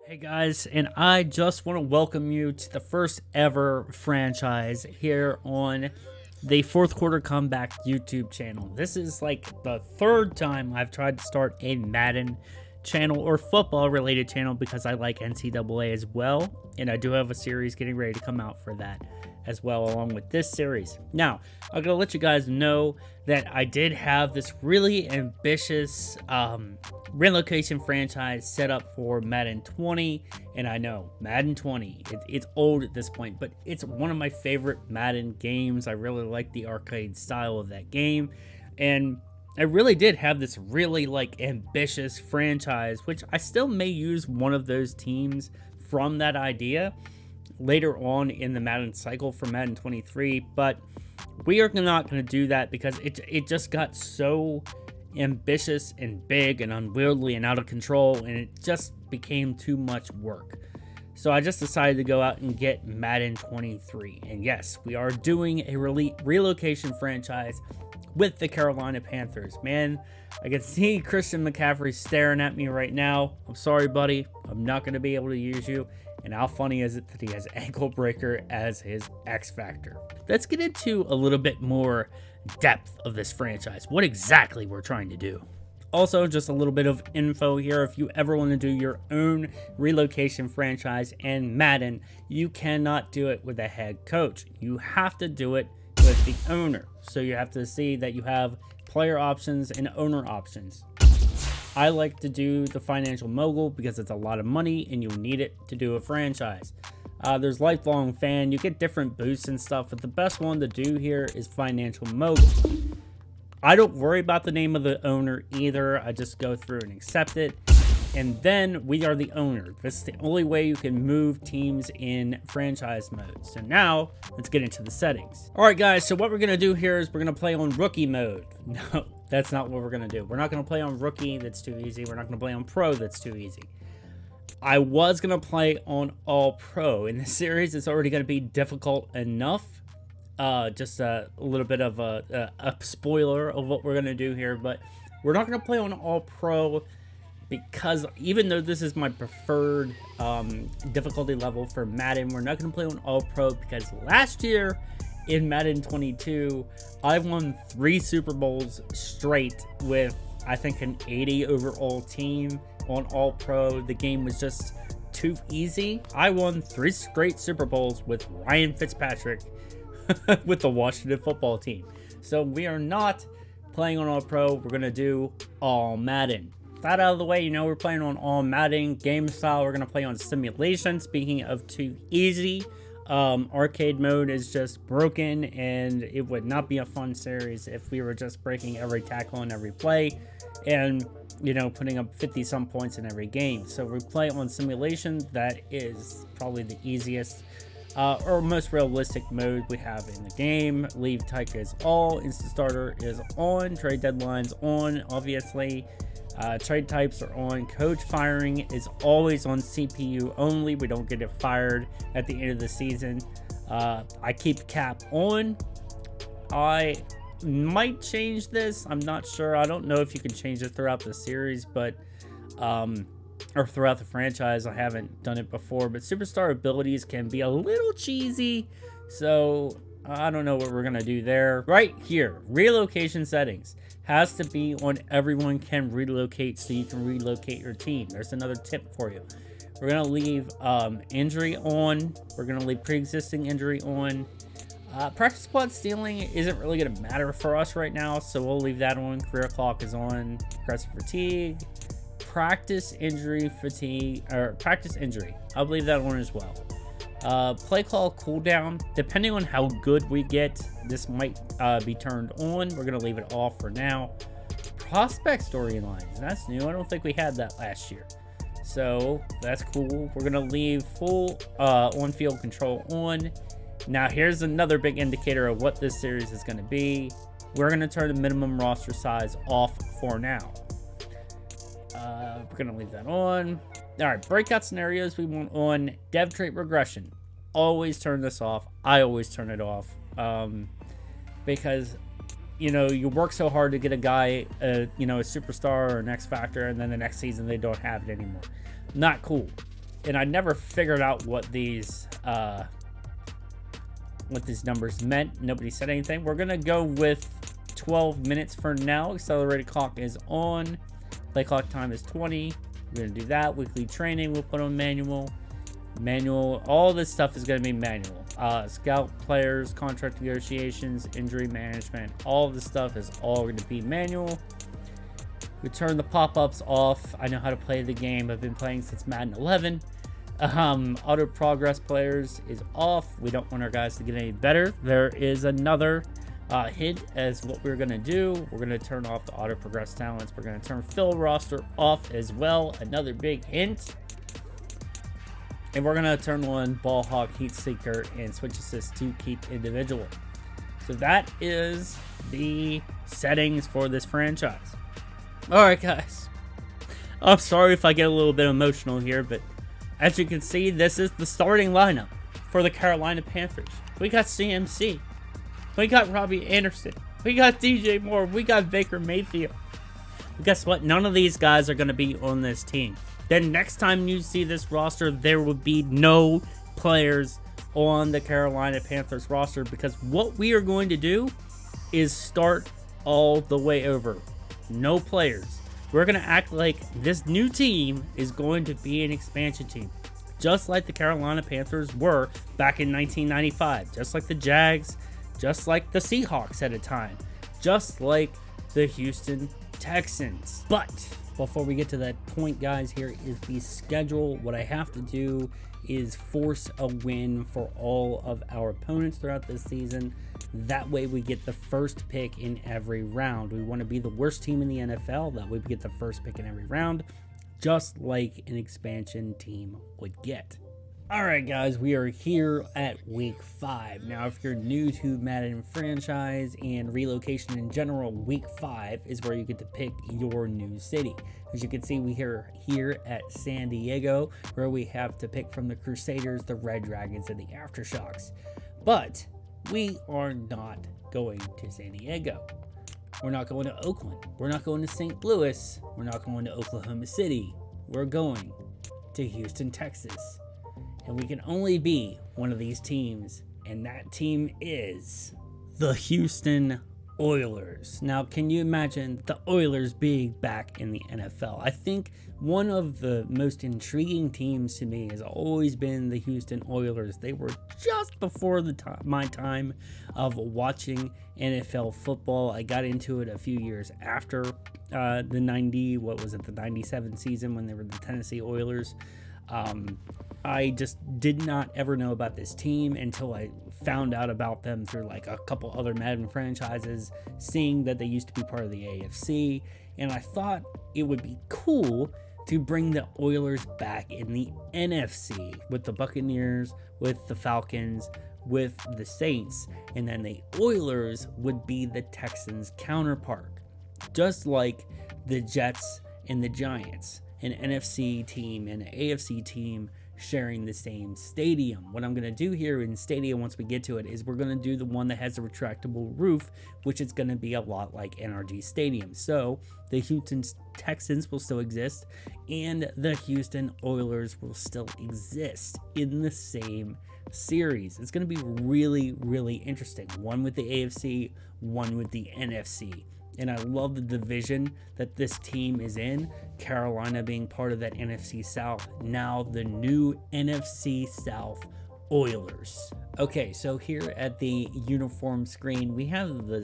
Hey guys, and I just want to welcome you to the first ever franchise here on the Fourth Quarter Comeback YouTube channel. This is like the third time I've tried to start a Madden channel or football related channel because I like NCAA as well, and I do have a series getting ready to come out for that as well along with this series. Now, I'm going to let you guys know that I did have this really ambitious relocation franchise set up for Madden 20, and I know Madden 20, it's old at this point, but it's one of my favorite Madden games. I really like the arcade style of that game, and I really did have this really ambitious franchise, which I still may use one of those teams from that idea later on in the Madden cycle for Madden 23, but we are not going to do that because it just got so ambitious and big and unwieldy and out of control, and it just became too much work. So I just decided to go out and get Madden 23, and yes, we are doing a relocation franchise with the Carolina Panthers. Man, I can see Christian McCaffrey staring at me right now. I'm sorry, buddy. I'm not going to be able to use you. And how funny is it that he has Ankle Breaker as his X Factor? Let's get into a little bit more depth of this franchise, what exactly we're trying to do. Also, just a little bit of info here. If you ever want to do your own relocation franchise and Madden, you cannot do it with a head coach. You have to do it with the owner. So you have to see that you have player options and owner options. I like to do the financial mogul because it's a lot of money and you need it to do a franchise. There's lifelong fan, you get different boosts and stuff, but the best one to do here is financial mogul. I don't worry about the name of the owner either. I just go through and accept it. And then we are the owner. This is the only way you can move teams in franchise mode. So now let's get into the settings. All right, guys. So what we're going to do here is we're going to play on rookie mode. No, that's not what we're going to do. We're not going to play on rookie. That's too easy. We're not going to play on pro. That's too easy. I was going to play on all pro. In this series, it's already going to be difficult enough. Just a little bit of a spoiler of what we're going to do here. But we're not going to play on all pro, because even though this is my preferred difficulty level for Madden, we're not going to play on All Pro because last year in Madden 22, I won 3 Super Bowls straight with, I think, an 80 overall team on All Pro. The game was just too easy. I won 3 straight Super Bowls with Ryan Fitzpatrick with the Washington football team. So we are not playing on All Pro. We're going to do All Madden. That out of the way, you know, we're playing on all Madden game style. We're going to play on simulation. Speaking of too easy, arcade mode is just broken, and it would not be a fun series if we were just breaking every tackle in every play and, you know, putting up 50-some points in every game. So we play on simulation. That is probably the easiest or most realistic mode we have in the game. Leave type is all. Instant starter is on. Trade deadlines on, obviously. Trade types are on. Coach firing is always on CPU only. We don't get it fired at the end of the season. I keep cap on. I might change this. I'm not sure. I don't know if you can change it throughout the series, but or throughout the franchise. I haven't done it before, but superstar abilities can be a little cheesy, so I don't know what we're gonna do there. Right here, relocation settings has to be on everyone can relocate, so you can relocate your team. There's another tip for you. We're gonna leave injury on. We're gonna leave pre-existing injury on. Practice squad stealing isn't really gonna matter for us right now, so we'll leave that on. Career clock is on. Aggressive fatigue, practice injury fatigue, or practice injury, I'll leave that on as well. Play call cooldown, depending on how good we get, this might be turned on. We're gonna leave it off for now. Prospect storylines, that's new. I don't think we had that last year, so that's cool. We're gonna leave full on-field control on. Now here's another big indicator of what this series is gonna be. We're gonna turn the minimum roster size off for now. We're gonna leave that on. All right, breakout scenarios we want on. Dev trait regression, always turn this off. I always turn it off because, you know, you work so hard to get a guy, you know, a superstar or an X Factor, and then the next season they don't have it anymore. Not cool. and I never figured out what these numbers meant. Nobody said anything. We're gonna go with 12 minutes for now. Accelerated clock is on. Play clock time is 20. We're gonna do that. Weekly training, we'll put on manual. All this stuff is gonna be manual. Scout players, contract negotiations, injury management, all of this stuff is all gonna be manual. We turn the pop-ups off. I know how to play the game. I've been playing since Madden 11. Auto progress players is off. We don't want our guys to get any better. There is another hint as what we're going to do. We're going to turn off the auto progress talents. We're going to turn fill roster off as well. Another big hint. And we're going to turn on ball hawk, heat seeker, and switch assist to keep individual. So that is the settings for this franchise. All right, guys. I'm sorry if I get a little bit emotional here, but as you can see, this is the starting lineup for the Carolina Panthers. We got CMC. We got Robbie Anderson. We got DJ Moore. We got Baker Mayfield. But guess what? None of these guys are going to be on this team. Then next time you see this roster, there will be no players on the Carolina Panthers roster, because what we are going to do is start all the way over. No players. We're going to act like this new team is going to be an expansion team, just like the Carolina Panthers were back in 1995, just like the Jags, just like the Seahawks at a time, just like the Houston Texans. But before we get to that point, guys, here is the schedule. What I have to do is force a win for all of our opponents throughout this season. That way we get the first pick in every round. We want to be the worst team in the NFL. That way we get the first pick in every round, just like an expansion team would get. All right, guys, we are here at week 5. Now, if you're new to Madden franchise and relocation in general, week 5 is where you get to pick your new city. As you can see, we are here at San Diego, where we have to pick from the Crusaders, the Red Dragons, and the Aftershocks. But we are not going to San Diego. We're not going to Oakland. We're not going to St. Louis. We're not going to Oklahoma City. We're going to Houston, Texas. And we can only be one of these teams, and that team is the Houston Oilers. Now, can you imagine the Oilers being back in the NFL? I think one of the most intriguing teams to me has always been the Houston Oilers. They were just before my time of watching NFL football. I got into it a few years after the 97 season when they were the Tennessee Oilers. I just did not ever know about this team until I found out about them through like a couple other Madden franchises, seeing that they used to be part of the AFC, and I thought it would be cool to bring the Oilers back in the NFC with the Buccaneers, with the Falcons, with the Saints, and then the Oilers would be the Texans' counterpart, just like the Jets and the Giants, an NFC team and an AFC team sharing the same stadium. What I'm going to do here in Stadium, once we get to it, is we're going to do the one that has a retractable roof, which is going to be a lot like NRG Stadium. So the Houston Texans will still exist, and the Houston Oilers will still exist in the same series. It's going to be really, really interesting. One with the AFC, one with the NFC. And I love the division that this team is in. Carolina being part of that NFC South. Now the new NFC South Oilers. Okay, so here at the uniform screen, we have the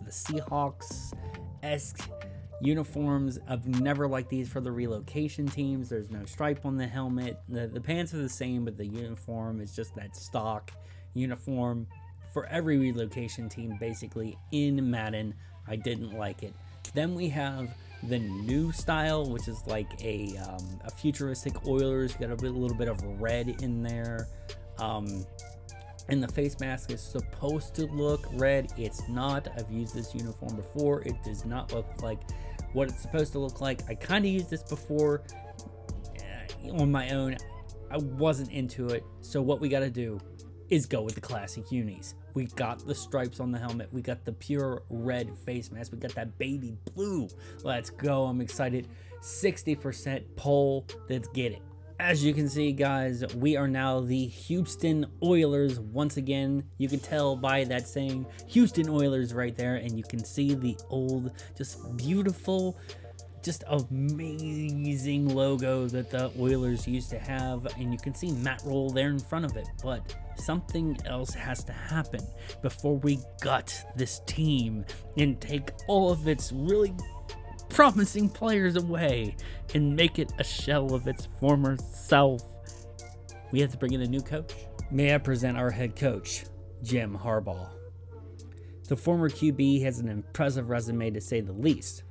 Seahawks-esque uniforms. I've never liked these for the relocation teams. There's no stripe on the helmet. The pants are the same, but the uniform is just that stock uniform for every relocation team, basically, in Madden. I didn't like it. Then we have the new style, which is like a futuristic Oilers. You got a little bit of red in there. And the face mask is supposed to look red. It's not. I've used this uniform before. It does not look like what it's supposed to look like. I kind of used this before on my own. I wasn't into it. So what we got to do is go with the classic unis. We got the stripes on the helmet. We got the pure red face mask. We got that baby blue. Let's go. I'm excited. 60% poll. Let's get it. As you can see, guys, we are now the Houston Oilers once again. You can tell by that saying Houston Oilers right there, and you can see the old, just beautiful, just amazing logo that the Oilers used to have, and you can see Matt Roll there in front of it. But something else has to happen before we gut this team and take all of its really promising players away and make it a shell of its former self. We have to bring in a new coach. May I present our head coach, Jim Harbaugh. The former QB has an impressive resume, to say the least.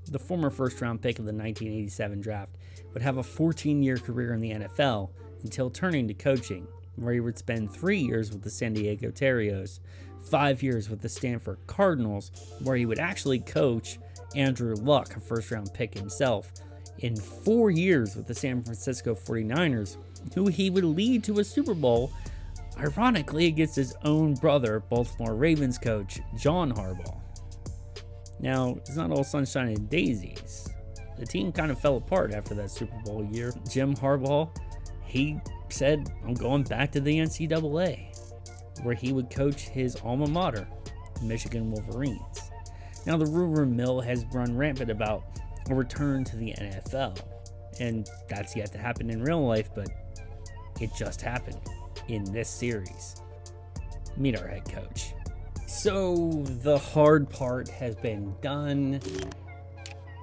The former first-round pick of the 1987 draft would have a 14-year career in the NFL until turning to coaching, where he would spend 3 years with the San Diego Terriers, 5 years with the Stanford Cardinals, where he would actually coach Andrew Luck, a first-round pick himself, in 4 years with the San Francisco 49ers, who he would lead to a Super Bowl, ironically against his own brother, Baltimore Ravens coach John Harbaugh. Now, it's not all sunshine and daisies. The team kind of fell apart after that Super Bowl year. Jim Harbaugh, he said, I'm going back to the NCAA, where he would coach his alma mater, Michigan Wolverines. Now, the rumor mill has run rampant about a return to the NFL, and that's yet to happen in real life, but it just happened in this series. Meet our head coach. So, the hard part has been done.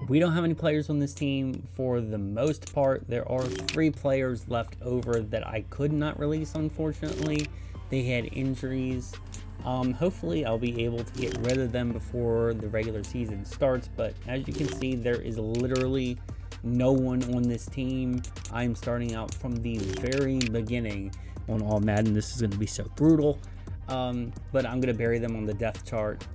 We don't have any players on this team for the most part. There are 3 players left over that I could not release, unfortunately. They had injuries. Hopefully I'll be able to get rid of them before the regular season starts, but as you can see, there is literally no one on this team. I'm starting out from the very beginning on all Madden. This is going to be so brutal, but I'm going to bury them on the depth chart.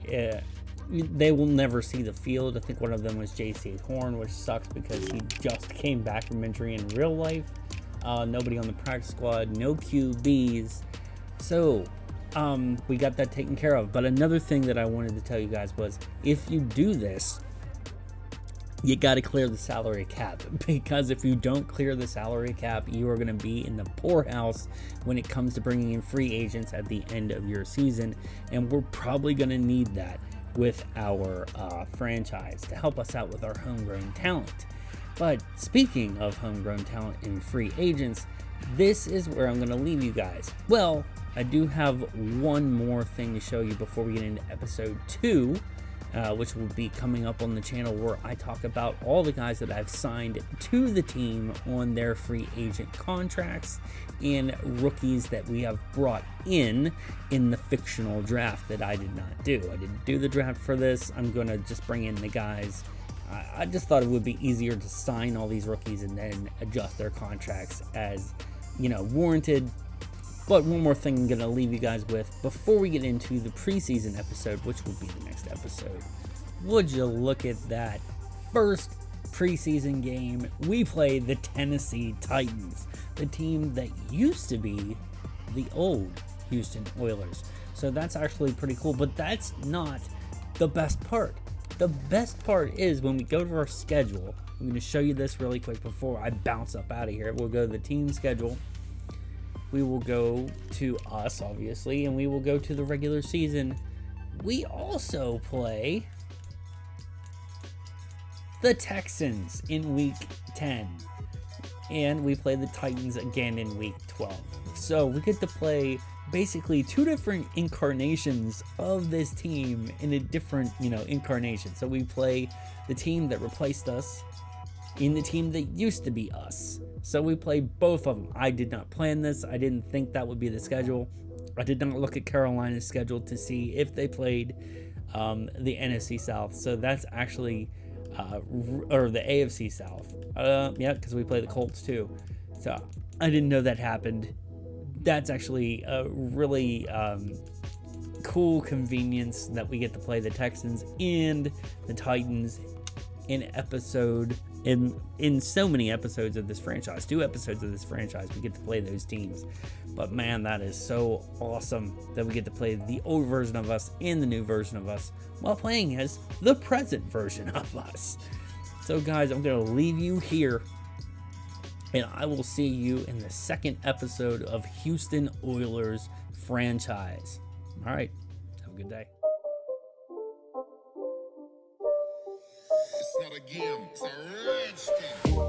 They will never see the field. I think one of them was J.C. Horn, which sucks because he just came back from injury in real life. Nobody on the practice squad, no QBs. So we got that taken care of. But another thing that I wanted to tell you guys was, if you do this, you got to clear the salary cap, because if you don't clear the salary cap, you are going to be in the poorhouse when it comes to bringing in free agents at the end of your season, and we're probably going to need that with our franchise to help us out with our homegrown talent. But speaking of homegrown talent and free agents, this is where I'm going to leave you guys. Well, I do have one more thing to show you before we get into episode 2, which will be coming up on the channel, where I talk about all the guys that I've signed to the team on their free agent contracts and rookies that we have brought in the fictional draft that I did not do. I didn't do the draft for this. I'm going to just bring in the guys. I just thought it would be easier to sign all these rookies and then adjust their contracts as, warranted. But one more thing I'm going to leave you guys with before we get into the preseason episode, which will be the next episode. Would you look at that? First preseason game, we played the Tennessee Titans, the team that used to be the old Houston Oilers. So that's actually pretty cool, but that's not the best part. The best part is when we go to our schedule. I'm going to show you this really quick before I bounce up out of here. We'll go to the team schedule. We will go to us, obviously, and we will go to the regular season. We also play the Texans in week 10, and we play the Titans again in week 12. So we get to play basically 2 different incarnations of this team in a different, incarnation. So we play the team that replaced us in the team that used to be us. So we play both of them. I did not plan this. I didn't think that would be the schedule. I did not look at Carolina's schedule to see if they played the NFC South. So that's actually, or the AFC South. Yeah, because we play the Colts too. So I didn't know that happened. That's actually a really cool convenience that we get to play the Texans and the Titans in so many episodes of this franchise. 2 episodes of this franchise, we get to play those teams. But man, that is so awesome that we get to play the old version of us and the new version of us while playing as the present version of us. So guys, I'm going to leave you here and I will see you in the second episode of Houston Oilers franchise. All right, have a good day. It's not a game, it's a rich thing.